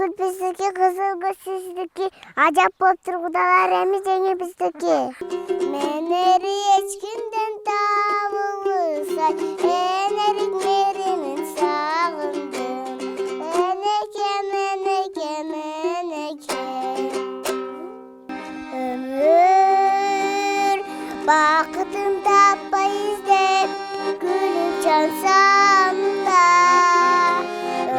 күлпесіздікке, қызыл көзсіздікке, ажап болып тұрғыдалар әмі және біздікі. Мәнері ешкімден табылмаса, әнерік мерінің сағындым. Әнеке, мәнеке, мәнеке. Ömür baqıtın tappa izlep, gülüp çalsam da.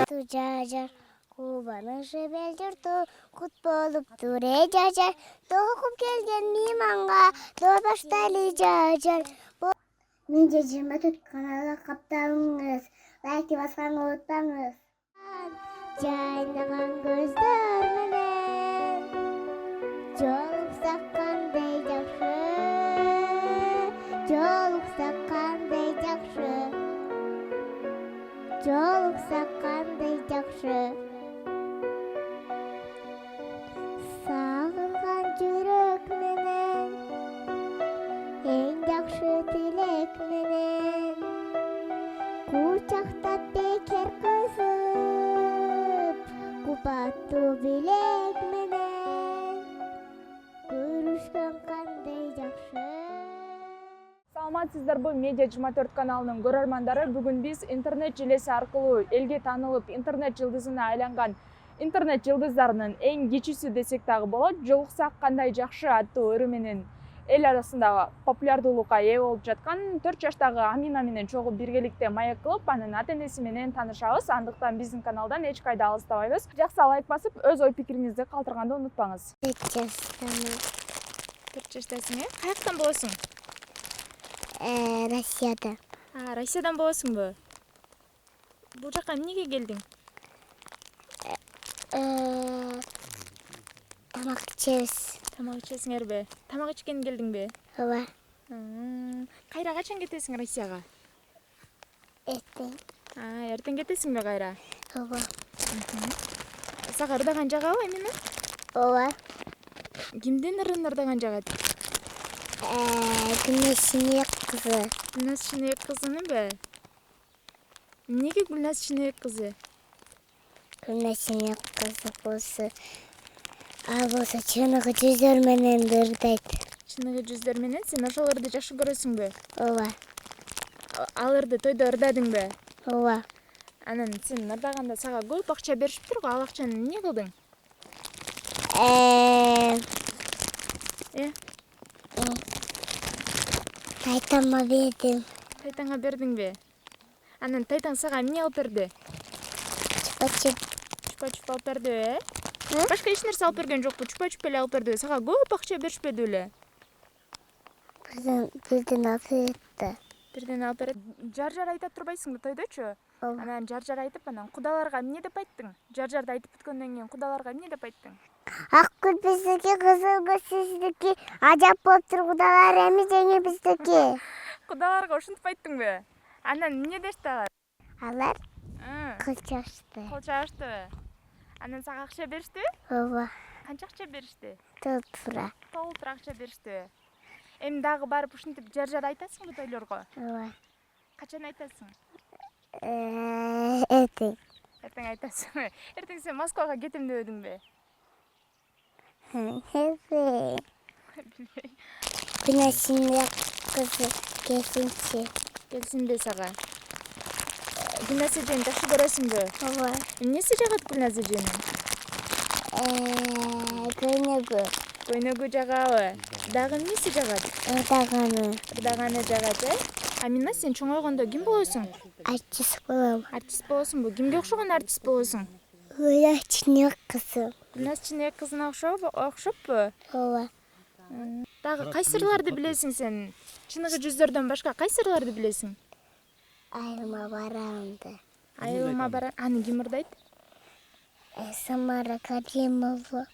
Tucacar, kubanışı beldirdi, kut bolup dure cacar. Doğup gelgen mimanға, doğbaştali cacar. Менде 24 каналға қапталыңыз, лайки басқанға ұмытпаңыз. Жайнаған көздер менен, жолықсақ қандай жақсы, жолықсақ қандай жақсы, жолықсақ қандай жақсы. Сағынған жүрек менен, ең жақсы тілек менен, құшақтап бекер қызып, қупатты білек менен, көрішкен қандай жақсы. Саламатсыздарбы, Медиа 24 каналының көрермандары. Бүгін біз интернет желесі арқылы елге танылып, интернет жылдызына айланған интернет жылдыздарының ең кичүүсү десек дагы болот, жолуксак кандай жакшы аттуу өрүменен эл арасындагы популярдуулукка ээ болуп жаткан 4 жаштагы Амина менен чогуу биргеликте маек кылып, анын ата-энеси менен таанышабыз. Андыктан биздин каналдан эч кайда алыстабайбыз. Жакшы лайк басып, өз ой пикириңизди калтырганды унутпаңыз. 4 жаштамын. 4 жаштасың, э? Каяктан болосуң? Россияда. Россиядан болосуңбу? Бул жака эмнеге келдиң? Тамак ичебиз. Тамак ичесиңерби? Тамак ичкен келдиңби? Ооба. Кайра качан кетесиң Россияга? Эртең. Эртең кетесиңби кайра? Ооба. Сага ырдаган жагабы Амина? Ооба. Кимдин ырын ырдаган жагат? Гүлназ Шинебек кызы. Гүлназ Шинебек кызынынбы? Эмнеге Гүлназ Шинебек кызы? Гүлназ Шинебек кызы болсо, ал болсо чыныгы жүздөр менен ырдайт. Чыныгы жүздөр менен? Сен ошол ырды жакшы көрөсүңбү? Ооба. Ал ырды тойдо ырдадыңбы? Ооба. Анан сен ырдаганда сага көп акча беришиптир го, ал акчаны эмне кылдың? Тайтама бердим. Тайтаңга бердиңби? Анан тайтаң сага эмне алып берди? Чупа-чуп. Чупа-чуп алып бердиби, э? Башка эч нерсе алып берген жокпу? Чупа-чуп эле алып бердиби? Сага көп акча беришпеди беле? Бирден алып берди. Бирден алып берет. Жар айтып турбайсыңбы тойдочу? Анан жар айтып, анан кудаларга эмне деп айттың? Жарды айтып бүткөндөн кийин кудаларга эмне деп айттың? Ак күлпесіздікке, қызыл көзсіздікке, ажап болып тұрғыдалар әмі және біздікі. Кудаларга ушинтип айттыңбы? Анан эмне дешти алар? Алар кол чабышты. Кол чабыштыбы? Анан сага акча бериштиби? Ооба. Канча акча беришти? Толтура. Толтура акча бериштиби? Эми дагы барып ушинтип жар айтасыңбы тойлорго? Ооба. Качан айтасың? Эртең. Эртең айтасыңбы? Эртең сен Москвага кетем дебедиңби? Эртең. Гүлназ Шинебек кызы келсинчи. Келсинби сага? Гүлназ эжени жакшы көрөсүңбү? Ооба. Эмнеси жагат Гүлназ эженин? Көйнөгү. Көйнөгү жагабы? Дагы эмнеси жагат? Ырдаганы. Ырдаганы жагат, э? Амина, сен чоңойгондо ким болосуң? Артист болом. Артист болосуңбу? Кимге окшогон артист болосуң? Гүлназ Шинебек кызы. Гүлназ Шинебек кызына окшоппу? Ооба. Дагы кайсы ырларды билесиң сен? Чыныгы жүздөрдөн башка кайсы ырларды билесиң? Айылма барамды. Айылма барам. Аны ким ырдайт? Самара Каримова.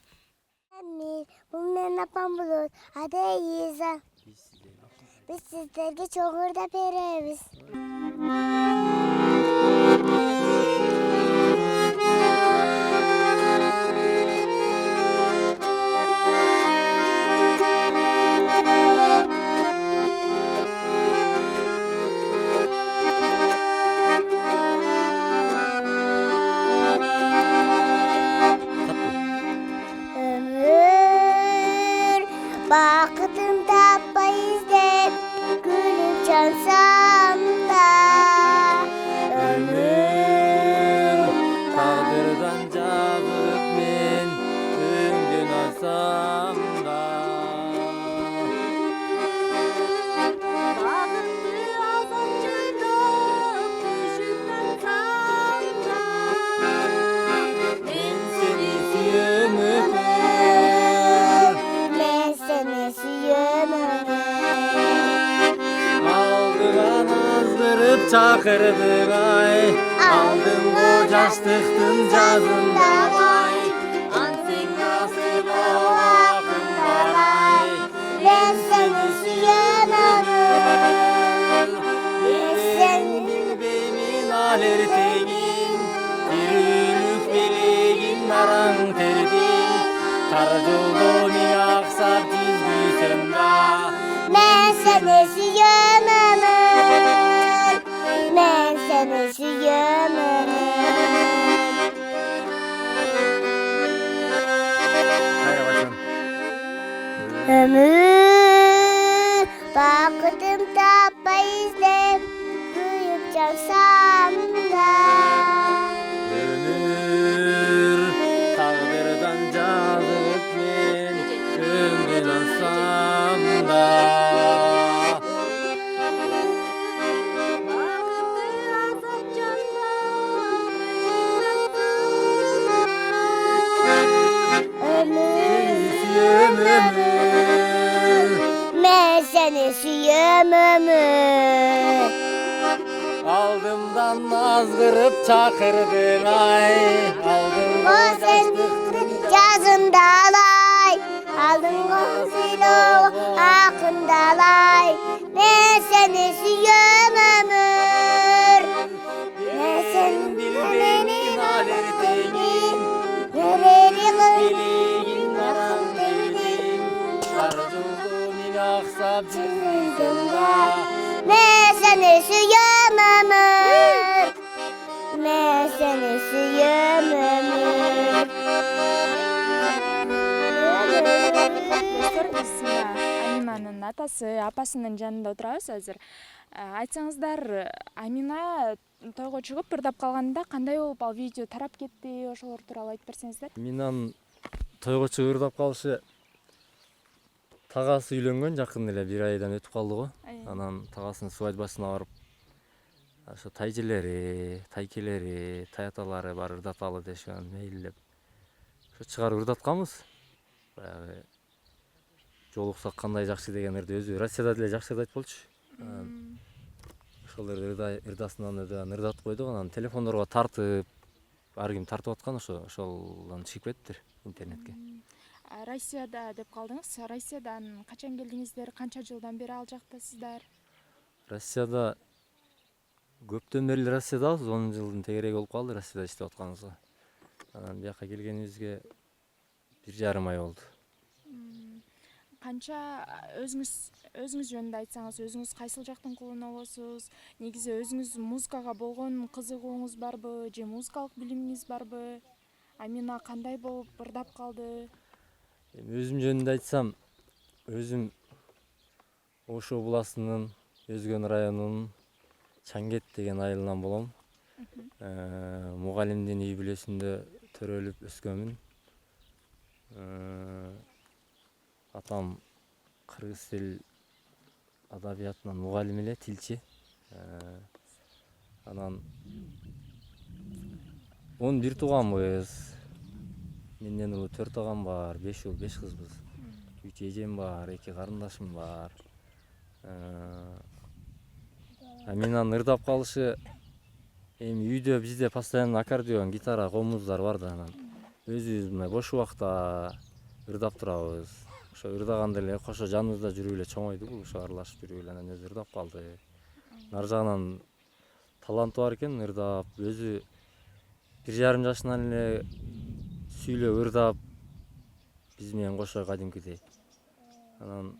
Бул менин апам болот. Адайыза. Биз сиздерге чоң ырдап беребиз. Бақытым таппай іздеп күліп жансам да Ömür taqdirdan жазып мен өңден алсам да Бақытты алсам жайлап düşіп қалсам да мен сені сүйем ömür Мен сені сүйем ömür алдыған аздырып чакырдың ай алдыңғы жаштықтың жазында ай ансең насып акын бар ай Мен сені сүйем ömür мен сені билбеймин ал эртеңин тирүүлүк белегин нараң тердин тар жолдо мен аксап жүзгүсөм да Ben seni suyum ömür Ben seni suyum ömür Hayra başlan. Ömür Baqıtım tapmay izlep Kuyup çalsam da Ömür taqdirdan жазып мен көңіл алсам да suyum ömür Ben seni suyum ömür алдымдан азғырып чакырдың ай алдыңғы O sendikti yazındalay Aldın silo akındalay Ben seni suyum ömür Ben seni bilbeymin al ertеңin Nereli kız Bilегin naran terдин тар жолдо мен аксап жүргүсөм да Ben seni suyum ömür Ben seni suyum ömür Достор, биз Аминанын атасы, апасынын жанында отурабыз азыр. Айтсаңыздар, Амина тойго чыгып ырдап калганда кандай болуп ал видео тарап кетти, ошолор тууралуу айтып берсеңиздер. Минан тойго чыгып ырдап калышы тагасы үйлөнгөн жакын эле бир айдан өтүп калды го. Анан тагасынын свадьбасына барып ошо тайжелери, тайкелери, таяталары бар ырдаталы дешкен мейилдеп. Ошо чыгарып ырдатканбыз. Баягы жолуксак кандай жакшы деген ырды өзү Россияда деле жакшы ырдайт болчу. Ошол ырдасынан ырдатып койдук, анан телефондорго тартып, ар ким тартып аткан ошолдон чыгып кеттир интернетке. Россияда деп калдыңыз. Россиядан качан келдиңиздер? Канча жылдан бери ал жактасыздар? Россияда көптөн бери Россиядабыз, 10 жылдын тегереги болуп калды Россияда иштеп атканыбызга. Анан бияка келгенибизге 1,5 ай болду. Канча өзүңүз жөнүндө айтсаңыз, өзүңүз кайсыл жактын кулуна болосуз? Негизи өзүңүз музыкага болгон кызыгууңуз барбы, же музыкалык билимиңиз барбы? Амина кандай болуп ырдап калды? Өзүм жөнүндө айтсам, өзүм Ош областынын Өзгөн районунун Чаңгет деген айылынан болом. Мугалимдин үй бүлөсүндө төрөлүп өскөнмүн. Атам кыргыз тил адабиятынан мугалим эле, тилчи. Анан 11 тууганбыз. Менден улуу 4 агам бар, 5 уул, 5 кызбыз. 3 эжем бар, 2 карындашым бар. Аминанын ырдап калышы эми үйдө бизде постоянно аккордеон, гитара, комуздар бар да, анан өзүбүз мына бош убакта ырдап турабыз. Ошо ырдаганда эле кошо жаныбызда жүрүп эле чоңойду бул, ошо аралашып жүрүп эле анан өзү ырдап калды. Нар жагынан таланты бар экен, ырдап, өзү 1,5 жашынан эле сүйлөп ырдап биз менен кошо кадимкидей. Анан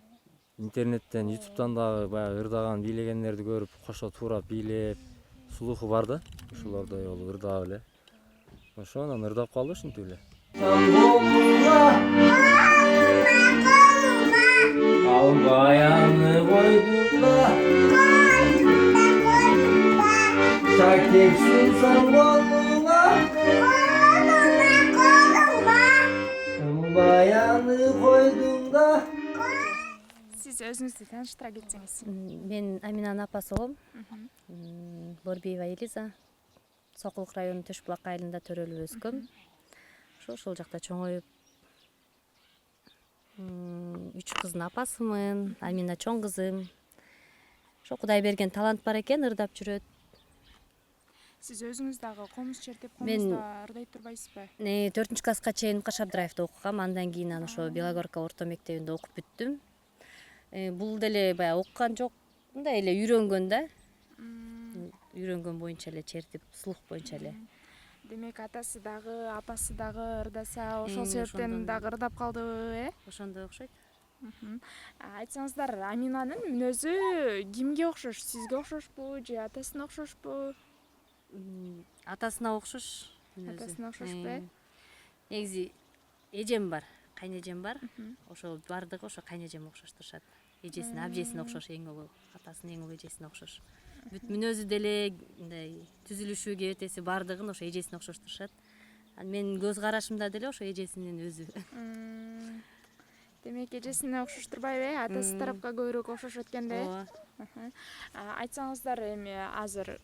интернеттен, ютубтан дагы баягы ырдаган, бийлегендерди көрүп, кошо туурап бийлеп, слуху бар да, ошолордой болуп ырдап эле. Ошо анан ырдап калды ушинтип эле. Ал баяны койдум да, шакексин самгонуңа. Баяны койдум да. Сиз өзүңүздү тааныштыра кетсеңиз. Мен Аминанын апасы болом. Борбиева Элиза. Сокулук районунун Төшбулак айылында төрөлүп өскөм. Ошол жакта чоңоюп, 3 кыздын апасымын. Амина чоң кызым. Ошо Кудай берген талант бар экен, ырдап жүрөт. Сиз өзүңүз дагы комуз чертип, Мен- комузда ырдай турбайсызбы? 4 класска чейин Мукаш Абдыраевде окугам. Андан кийин ошо Белогорка орто мектебинде окуп бүттүм. Бул деле баягы окуган жок, мындай эле үйрөнгөн да. Үйрөнгөн боюнча эле чертип, слух боюнча эле. Демек атасы дагы, апасы дагы ырдаса, ошол ошондон. себептен дагы ырдап калдыбы, Ошондой окшойт. Айтсаңыздар, Аминанын мүнөзү кимге окшош? Сизге окшошпу же атасына окшошпу? Атасына окшош. мүнөзү. Атасына окшошпу, Негизи эжем бар, кайнэжем бар. Ошо бардыгы ошо кайнэжем окшош турушат. Эжесине, абжесине окшош эң улуу, атасынын эң улуу эжесине окшош. Бүт мүнөзү деле мындай түзүлүшү, кебетеси бардыгын ошо эжесине окшош турушат. Менин көз карашымда деле ошо эжесинин өзү. Демек эжесине окшош турбайбы? Атасы тарапка көбүрөөк окшошот экен да. Ооба. Айтсаңыздар, эми азыр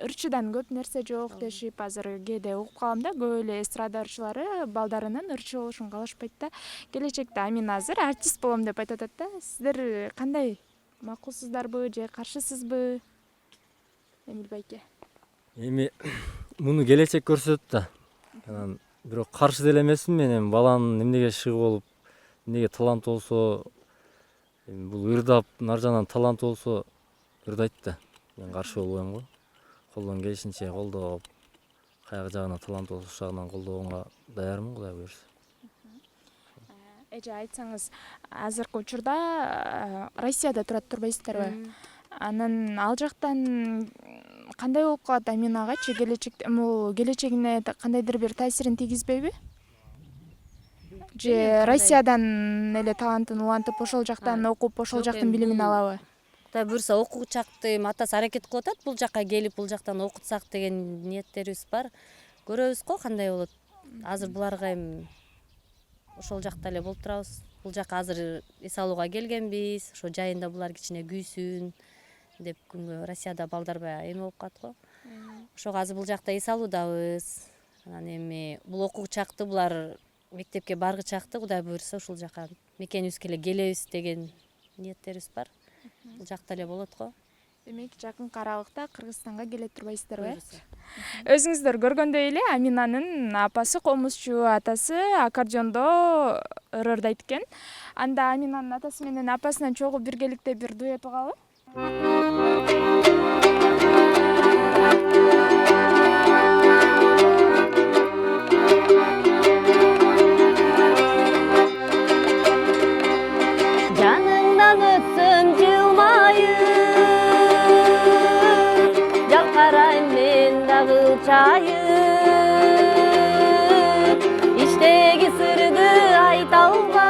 ырчыдан көп нерсе жок дешип, азыр кээде угуп калам да, көп эле эстрада ырчылары балдарынын ырчы болушун каалашпайт да. Келечекте Амина азыр артист болом деп айтып атат да. Сиздер кандай? Макулсуздарбы же каршысызбы? Эмил байке. Эми муну келечек көрсөтөт да. Анан бирок каршы деле эмесмин мен, эми баланын эмнеге шыгы болуп, эмнеге талант болсо, бул ырдап наржанан талант болсо ырдайт да. Мен каршы болбойм го. Колдон келишинче колдоп, кайгы жагына талант болсо ошол жагынан колдогонго даярмын, Кудай буйрса. Эже, айтсаңыз, азыркы учурда Россияда турат турбайсыздарбы? Анан ал жактан кандай болуп калат Аминагачы? Келечегине кандайдыр бир таасирин тийгизбейби? Же Россиядан эле талантын улантып, ошол жактан окуп, ошол Жок, жактын эми билимин бул- алабы? Кудай буйрса окуучакты атасы аракет кылып атат, бул жакка келип, бул жактан окутсак деген ниеттерибиз бар. Көрөбүз го кандай болот. Азыр буларга эми ошол жакта эле болуп турабыз. Бул жакка азыр эс алууга келгенбиз. Ошо жайында булар кичине күйсүн деп, күнгө Россияда балдар баягы эме болуп калат го. Ошого азыр бул жакта эс алуудабыз. Анан эми бул окуучакты, булар мектепке баргычакты Кудай буйрса ушул жака мекенибизге эле келебиз деген ниеттерибиз бар. Бул жакта эле болот го. Демек, жакынкы аралыкта Кыргызстанга келе турбайсыздарбы? Буйрса. Өзүңүздөр көргөндөй эле Аминанын апасы комузчу, атасы аккордеондо ырдайт экен. Анда Аминанын атасы менен апасынан чогуу биргеликте бир дуэт угалы. Жаныңдан өтсөм жылмайып, жалкарайм мен дагы чайып, иштеги сырды айта албай,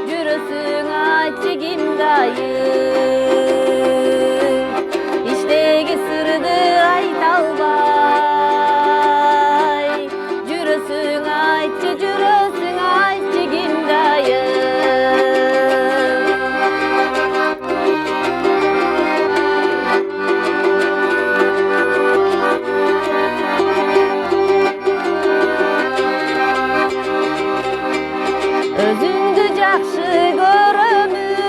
жүрөсүң айтчы кимде айып, иштеги сырды айта албай, жүрөсүң айтчы кимде айып. Өзүңдү жакшы көрөмүн,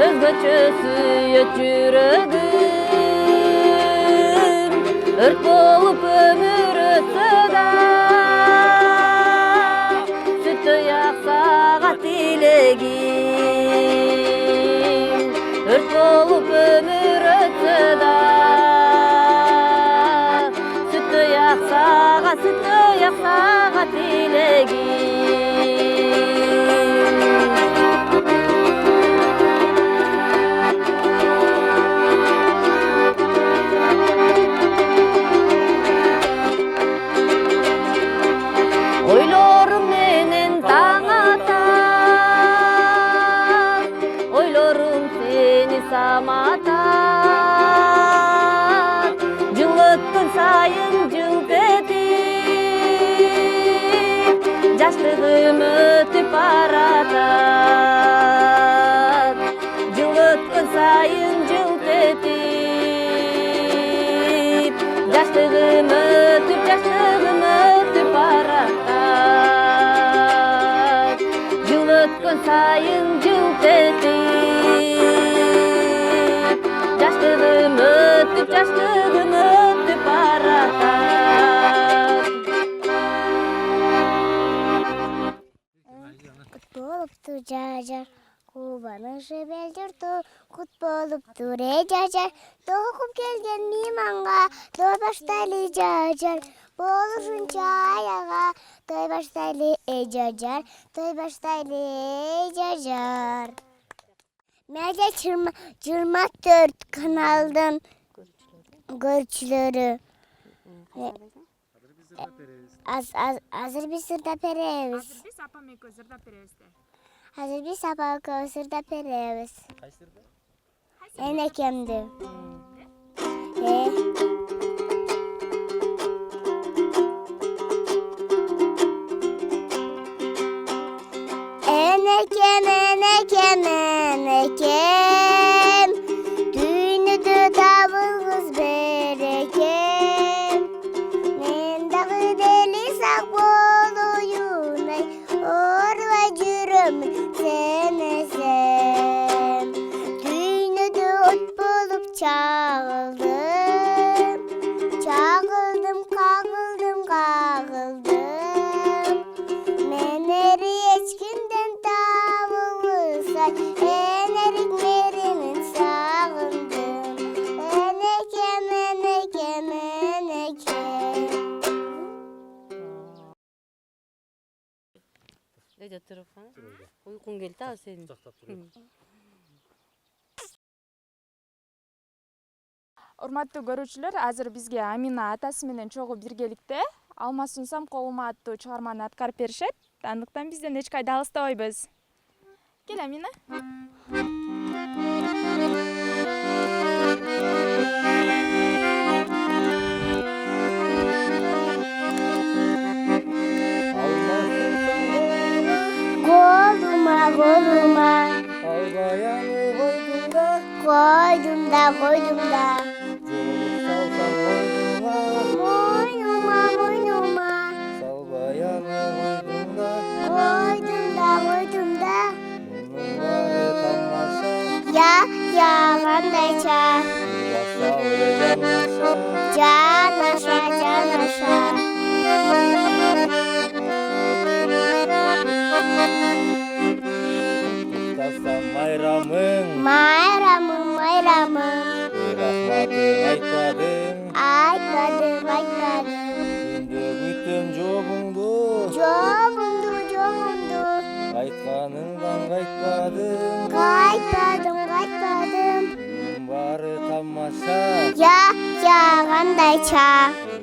өзгөчө сүйөт жүрөгүм, өрт болуп өмүр өтсө да, сүттөй аксага тилегим, өрт болуп өмүр өтсө да, сүттөй аксага тилегим. өткөн сайын жылт этип жаштыгым өтүп баратат. Кут болупту жажар, кубаның жебел жұрты, кут болупту жажар, тоқып келген мейманға, той баштайлы жажар, болушун чаяға, той баштайлы жажар, той баштайлы жажар. Мәде 24 каналдың көрчүлөрү. Азыр биз сырдап беребиз. Биз апам экөө сырдап беребиз да. Hazır bir sabah kavsırda pereriz. Enekemdi. Enekem. Düğünü de davuluz berekem. Men dağı deli sak boluyunay. Orva cürüm senesem. Düğünü de ot bulup çağıldım. Çağıldım, kağıldım. Meneri eçkinden davulsa, enerik merinin sağındım. Enekem. Neде тұрып, ұйқың келді ау сенің? Урматтуу көрүүчүлөр, азыр бизге Амина атасы менен чогуу биргеликте Алмасунсам колума аттуу чыгарманы аткарып беришет. Андыктан бизден эч кайда алыстабайбыз. Кел, Амина. Koluma. Албаяны койдумда, Koydum da. салсам койдума, Moynuma. салбаяны койдумда, Koydum da. мунун баары тамаша, Yağandayça. басталды жанаша. Canaşa. Туктасам майрамың, Mayramım. рахматын айтпадың, Айтпадым. күндө күтөм жобуңду, Жобумду. айтканыңдан кайтпадың, Кайтпадым. мунун баары тамаша, Yağandayça.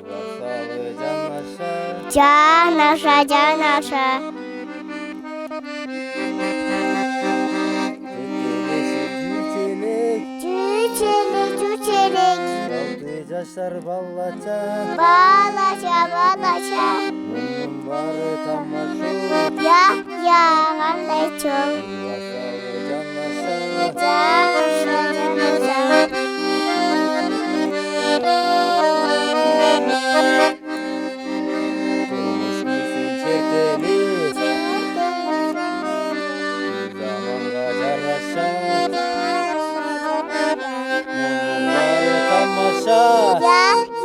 басталды жанаша. Canaşa. Жетелешип Cüçelik. алты жашар балача, Balaça. мунун баары тамаша, Yağandayça. басталды жанаша. Canaşa. Turmuş musun çerteli, zamanla jarraşa, mунун баары тамаша,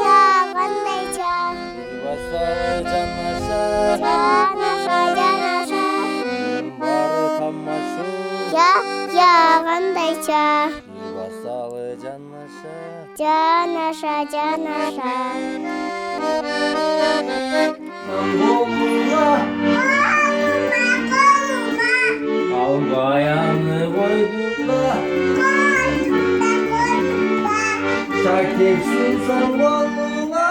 Yağandayça. басталды жанаша. Canaşa. мунун баары тамаша, Yağandayça. басталды жанаша. Canaşa. Албаяны койдумда, шакексин самголуңа,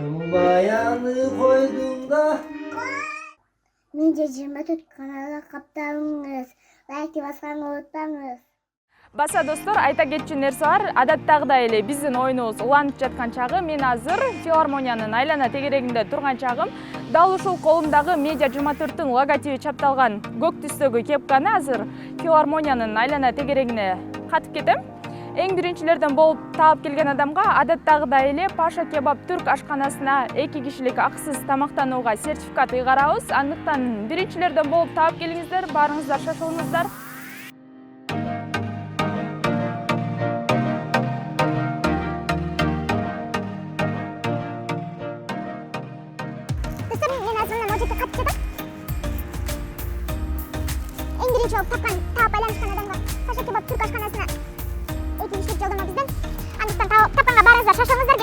албаяны койдумда. Менде 24 каналга каптаңыз. Лайк басканды унутпаңыз. Баса достор, айта кетчү нерсе бар. Адаттагыдай эле биздин оюнубуз уланып жаткан чагы мен азыр филармониянын айлана тегерегинде турган чагым. Дал ушул колумдагы Медиа 24-тün логотиби чапталган көк түстөгү кепканы азыр филармониянын айлана тегерегине катып кетем. Эң биринчилерден болуп таап келген адамга адаттагыдай эле Паша Кебаб Түрк ашканасына 2 кишилик акысыз тамактанууга сертификат ыйгарабыз. Андыктан биринчилерден болуп таап келиңиздер, барыңыздар, шашылыңыздар. Достор, мен азырынан ол жерге катып жатам. Эң биринчи болуп таап айланышкан адамга Паша Кебаб Түрк ашканасына 2 кишилик жолдомо бизден. Андыктан тапканга барыңыздар, шашылыңыздар.